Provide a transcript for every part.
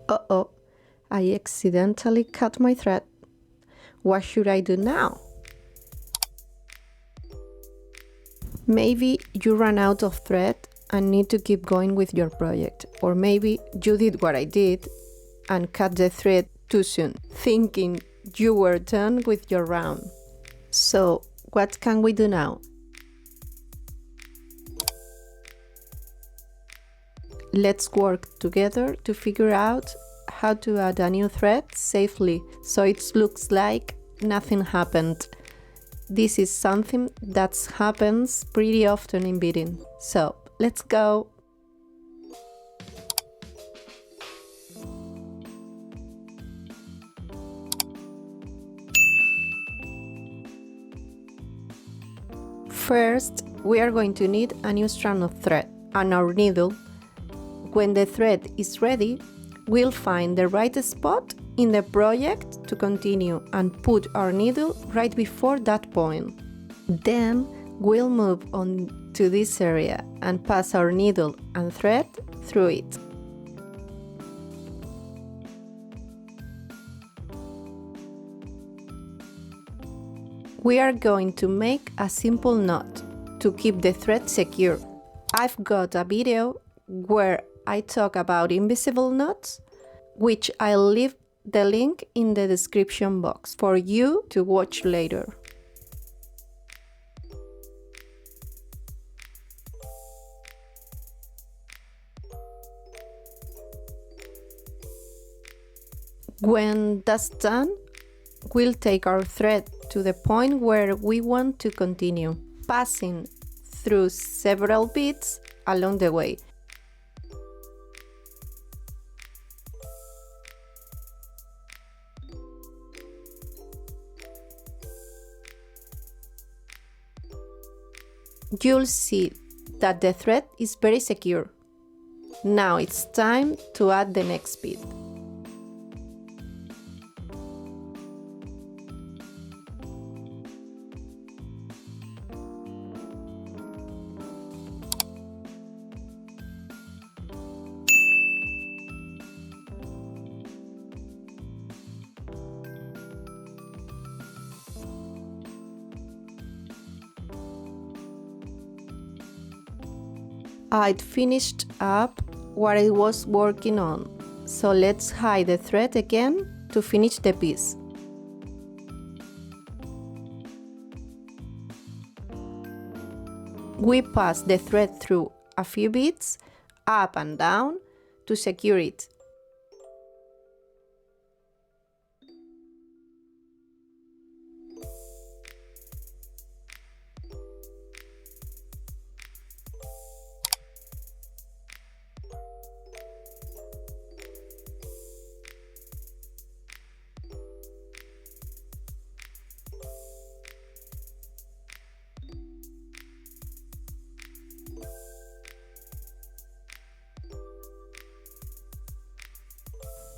Uh-oh, I accidentally cut my thread. What should I do now? Maybe you ran out of thread and need to keep going with your project. Or maybe you did what I did and cut the thread too soon, thinking you were done with your round. So, what can we do now? Let's work together to figure out how to add a new thread safely so it looks like nothing happened. This is something that happens pretty often in beading. So, let's go! First, we are going to need a new strand of thread and our needle. When the thread is ready, we'll find the right spot in the project to continue and put our needle right before that point. Then we'll move on to this area and pass our needle and thread through it. We are going to make a simple knot to keep the thread secure. I've got a video where I talk about invisible knots, which I'll leave the link in the description box for you to watch later. When that's done, we'll take our thread to the point where we want to continue, passing through several beads along the way. You'll see that the thread is very secure. Now it's time to add the next bead. I'd finished up what I was working on, so let's hide the thread again to finish the piece. We pass the thread through a few beads, up and down, to secure it.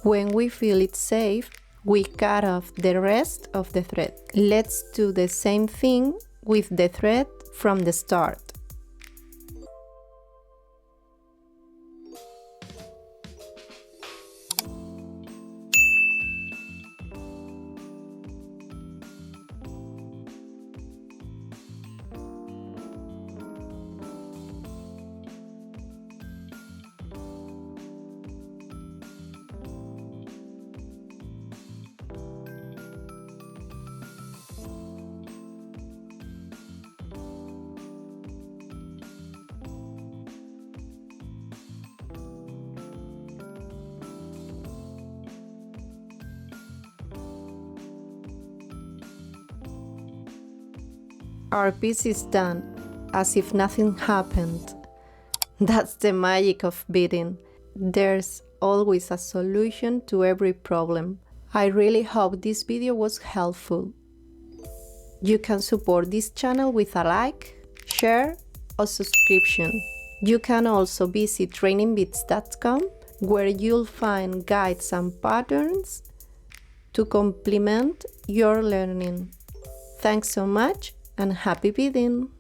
When we feel it's safe, we cut off the rest of the thread. Let's do the same thing with the thread from the start. Our piece is done, as if nothing happened. That's the magic of beading. There's always a solution to every problem. I really hope this video was helpful. You can support this channel with a like, share, or subscription. You can also visit trainingbeads.com, where you'll find guides and patterns to complement your learning. Thanks so much and happy beading!